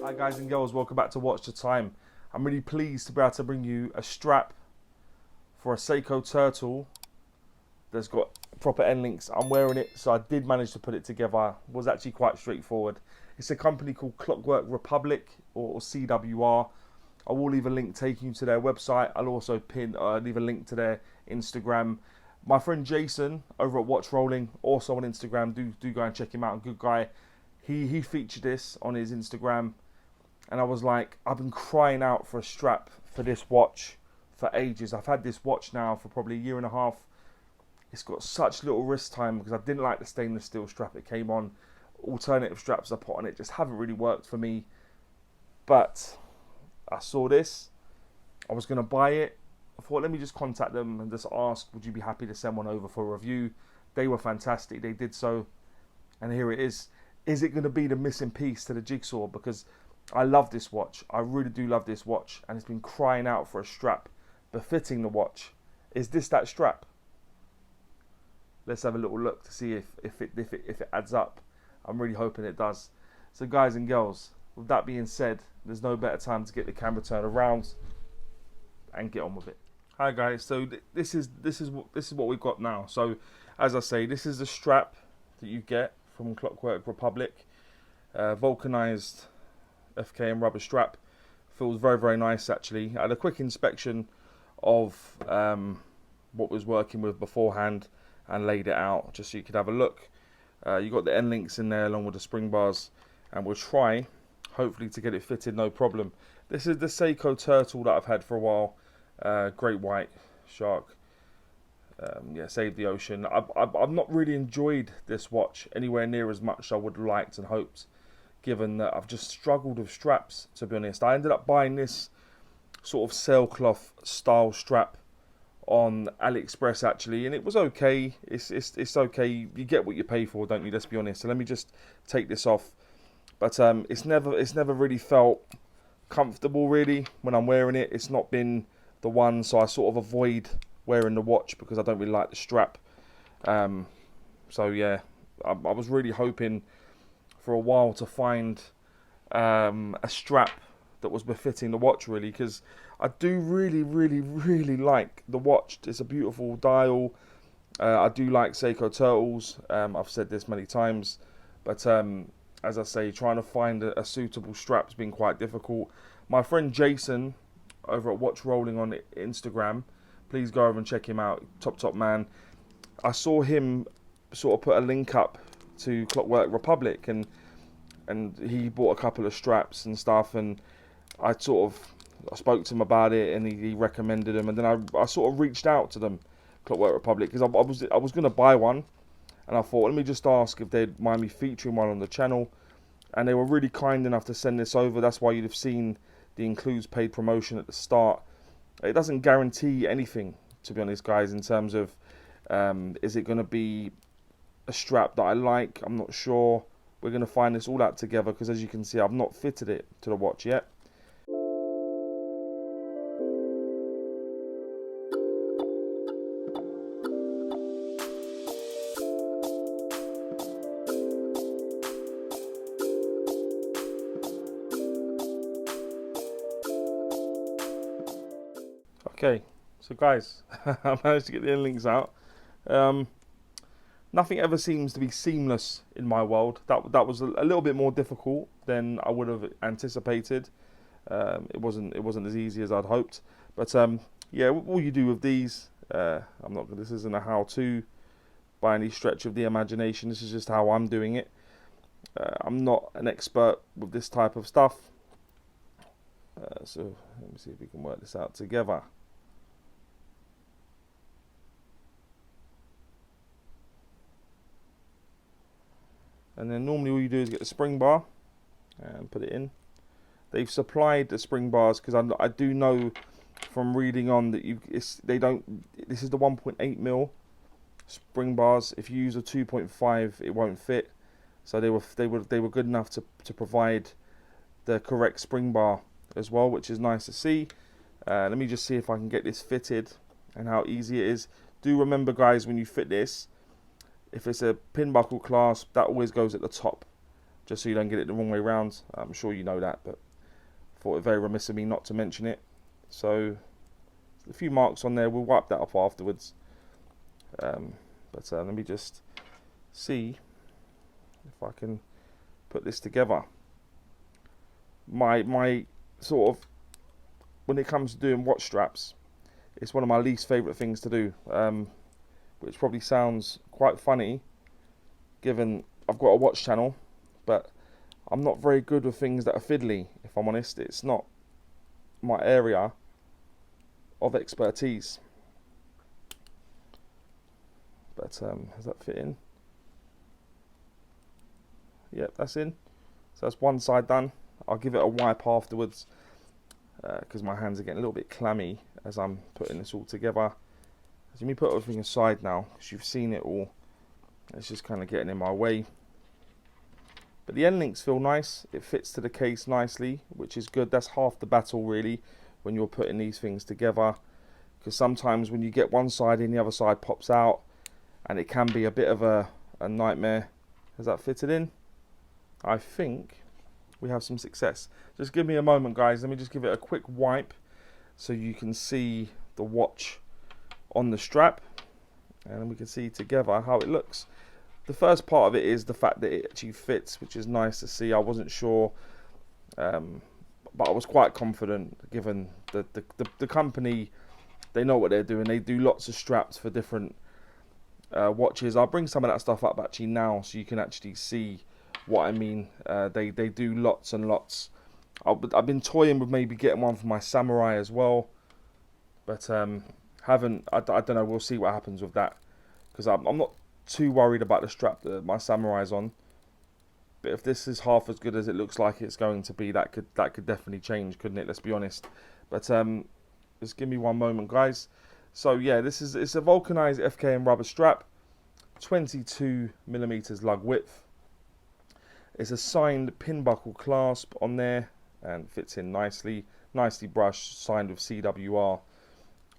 Hi guys and girls, welcome back to Watch the Time. I'm really pleased to be able to bring you a strap for a Seiko Turtle that's got proper end links. I'm wearing it, so I did manage to put it together. It was actually quite straightforward. It's a company called Clockwork Republic, or CWR. I will leave a link taking you to their website. I'll also leave a link to their Instagram. My friend Jason over at Watch Rolling, also on Instagram, do go and check him out. Good guy. He featured this on his Instagram, and I was like, I've been crying out for a strap for this watch for ages. I've had this watch now for probably a year and a half. It's got such little wrist time because I didn't like the stainless steel strap it came on. Alternative straps I put on it just haven't really worked for me. But I saw this. I was going to buy it. I thought, let me just contact them and just ask, would you be happy to send one over for a review? They were fantastic. They did so. And here it is. Is it going to be the missing piece to the jigsaw? Because I love this watch. I really do love this watch. And it's been crying out for a strap befitting the watch. Is this that strap? Let's have a little look to see if it adds up. I'm really hoping it does. So guys and girls, with that being said, there's no better time to get the camera turned around and get on with it. Hi guys, so this is what we've got now. So as I say, this is the strap that you get from Clockwork Republic. Vulcanized FKM rubber strap. Feels very, very nice actually. I had a quick inspection of what was working with beforehand and laid it out just so you could have a look. You got the end links in there along with the spring bars, and we'll try hopefully to get it fitted no problem. This is the Seiko Turtle that I've had for a while. Great white shark. Yeah, save the ocean. I've not really enjoyed this watch anywhere near as much as I would have liked and hoped, given that I've just struggled with straps, to be honest. I ended up buying this sort of sailcloth style strap on AliExpress actually, and it was okay. It's okay. You get what you pay for, don't you? Let's be honest. So let me just take this off. But it's never really felt comfortable really when I'm wearing it. It's not been the one, so I sort of avoid wearing the watch because I don't really like the strap. So yeah, I was really hoping for a while to find a strap that was befitting the watch really, because I do really like the watch. It's a beautiful dial. I do like Seiko Turtles. I've said this many times, but as I say, trying to find a suitable strap's been quite difficult. My friend Jason over at Watch Rolling on Instagram, please go over and check him out. Top man. I saw him sort of put a link up to Clockwork Republic, and he bought a couple of straps and stuff, and I spoke to him about it, and he recommended them, and then I sort of reached out to them, Clockwork Republic, because I was going to buy one, and I thought, let me just ask if they'd mind me featuring one on the channel, and they were really kind enough to send this over. That's why you'd have seen the includes paid promotion at the start. It doesn't guarantee anything, to be honest, guys, in terms of is it going to be a strap that I like? I'm not sure. We're going to find this all out together, because as you can see, I've not fitted it to the watch yet. Okay, so guys, I managed to get the end links out. Nothing ever seems to be seamless in my world. That was a little bit more difficult than I would have anticipated. It wasn't as easy as I'd hoped. But yeah, all you do with these, this isn't a how-to by any stretch of the imagination. This is just how I'm doing it. I'm not an expert with this type of stuff. So let me see if we can work this out together. And then normally all you do is get the spring bar and put it in. They've supplied the spring bars, because I do know from reading on that this is the 1.8 mil spring bars. If you use a 2.5, it won't fit. So they were good enough to provide the correct spring bar as well, which is nice to see. Let me just see if I can get this fitted and how easy it is. Do remember, guys, when you fit this, if it's a pin buckle clasp, that always goes at the top. just so you don't get it the wrong way around. I'm sure you know that, but thought it very remiss of me not to mention it. So a few marks on there, we'll wipe that off afterwards. But let me just see if I can put this together. My sort of, when it comes to doing watch straps, it's one of my least favourite things to do, which probably sounds quite funny given I've got a watch channel, but I'm not very good with things that are fiddly, if I'm honest. It's not my area of expertise. But does that fit in? Yep, that's in. So that's one side done. I'll give it a wipe afterwards because my hands are getting a little bit clammy as I'm putting this all together. So let me put everything aside now because you've seen it all. It's just kind of getting in my way. But the end links feel nice. It fits to the case nicely, which is good. That's half the battle really when you're putting these things together. Because sometimes when you get one side in, the other side pops out. And it can be a bit of a nightmare. Has that fitted in? I think we have some success. Just give me a moment, guys. Let me just give it a quick wipe so you can see the watch on the strap. And then we can see together how it looks. The first part of it is the fact that it actually fits, which is nice to see. I wasn't sure, but I was quite confident given the company, they know what they're doing. They do lots of straps for different watches. I'll bring some of that stuff up actually now so you can actually see what I mean. They do lots and lots. I've been toying with maybe getting one for my Samurai as well, but haven't. I don't know. We'll see what happens with that because I'm not too worried about the strap that my Samurai's on. But if this is half as good as it looks like it's going to be, that could definitely change, couldn't it? Let's be honest. But just give me one moment, guys. So yeah, it's a vulcanized FKM rubber strap, 22mm lug width. It's a signed pin buckle clasp on there and fits in nicely brushed, signed with CWR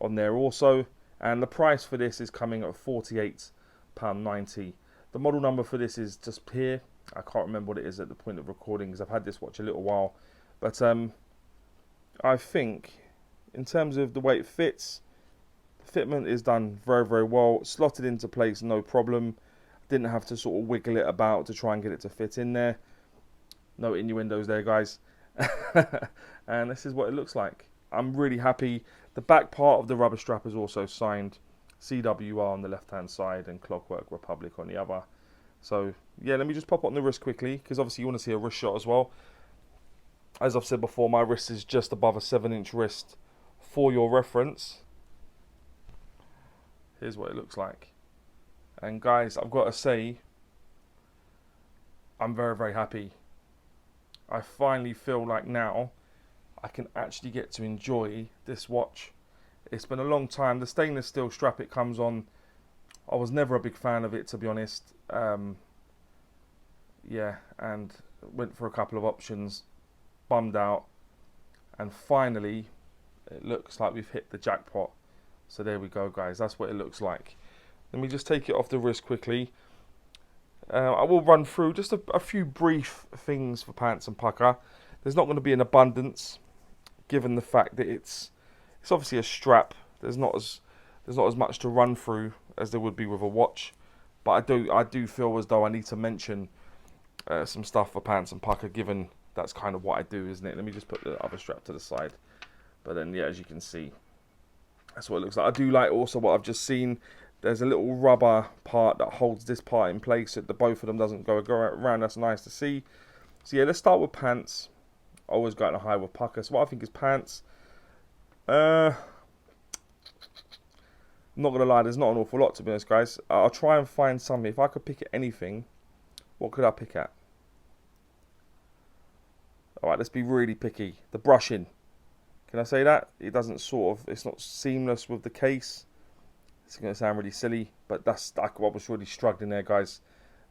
on there also. And the price for this is coming at £48.90. The model number for this is just here. I can't remember what it is at the point of recording because I've had this watch a little while. But I think in terms of the way it fits, the fitment is done very, very well. Slotted into place, no problem. Didn't have to sort of wiggle it about to try and get it to fit in there. No innuendos there, guys. And this is what it looks like. I'm really happy. The back part of the rubber strap is also signed CWR on the left hand side and Clockwork Republic on the other. So yeah, let me just pop it on the wrist quickly because obviously you want to see a wrist shot as well. As I've said before, my wrist is just above a 7-inch wrist for your reference. Here's what it looks like. And guys, I've got to say, I'm very, very happy. I finally feel like now I can actually get to enjoy this watch. It's been a long time. The stainless steel strap it comes on, I was never a big fan of it, to be honest. Yeah, and went for a couple of options, bummed out, and finally it looks like we've hit the jackpot. So there we go, guys. That's what it looks like. Let me just take it off the wrist quickly. I will run through just a few brief things for pants and Pukka. There's not going to be an abundance, given the fact that it's obviously a strap. There's not as much to run through as there would be with a watch. But I do feel as though I need to mention some stuff for pants and Pukka, given that's kind of what I do, isn't it? Let me just put the other strap to the side. But then, yeah, as you can see, that's what it looks like. I do like also what I've just seen. There's a little rubber part that holds this part in place so that both of them doesn't go around. That's nice to see. So yeah, let's start with pants. Always going high with Pukka. So what I think is pants. Not gonna lie, there's not an awful lot, to be honest, guys. I'll try and find something. If I could pick at anything, what could I pick at? Alright, let's be really picky. The brushing. Can I say that? It doesn't it's not seamless with the case. It's going to sound really silly, but I was really struggling there, guys.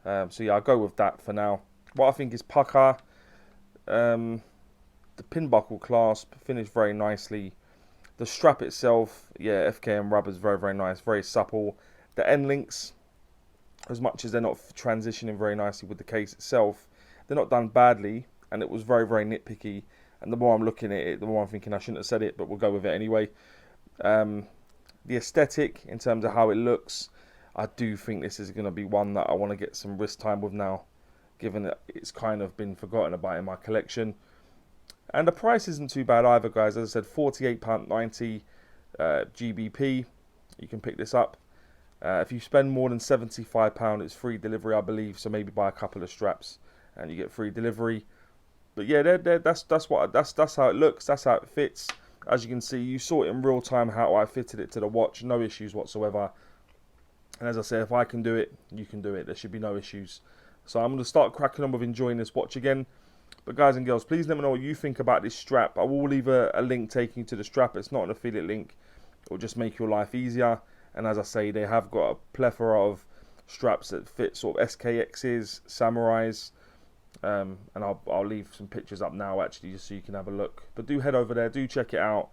So yeah, I'll go with that for now. What I think is Pukka. The pin buckle clasp finished very nicely. The strap itself, yeah, FKM rubber is very, very nice, very supple. The end links, as much as they're not transitioning very nicely with the case itself, they're not done badly, and it was very, very nitpicky. And the more I'm looking at it, the more I'm thinking I shouldn't have said it, but we'll go with it anyway. The aesthetic, in terms of how it looks, I do think this is going to be one that I want to get some wrist time with now, given that it's kind of been forgotten about in my collection. And the price isn't too bad either, guys. As I said, £48.90 GBP. You can pick this up. If you spend more than £75, it's free delivery, I believe. So maybe buy a couple of straps and you get free delivery. But yeah, that's how it looks. That's how it fits. As you can see, you saw it in real time how I fitted it to the watch. No issues whatsoever. And as I said, if I can do it, you can do it. There should be no issues. So I'm going to start cracking on with enjoying this watch again. But guys and girls, please let me know what you think about this strap. I will leave a link taking you to the strap. It's not an affiliate link. It will just make your life easier. And as I say, they have got a plethora of straps that fit sort of SKXs, Samurais. And I'll leave some pictures up now actually, just so you can have a look. But do head over there, do check it out.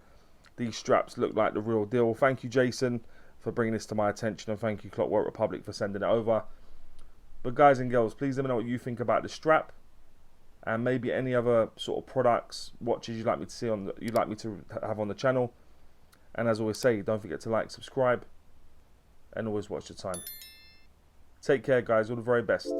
These straps look like the real deal. Thank you, Jason, for bringing this to my attention, and thank you, Clockwork Republic, for sending it over. But guys and girls, please let me know what you think about the strap, and maybe any other sort of products, watches you'd like me to see you'd like me to have on the channel. And as I always say, don't forget to like, subscribe, and always watch the time. Take care, guys. All the very best.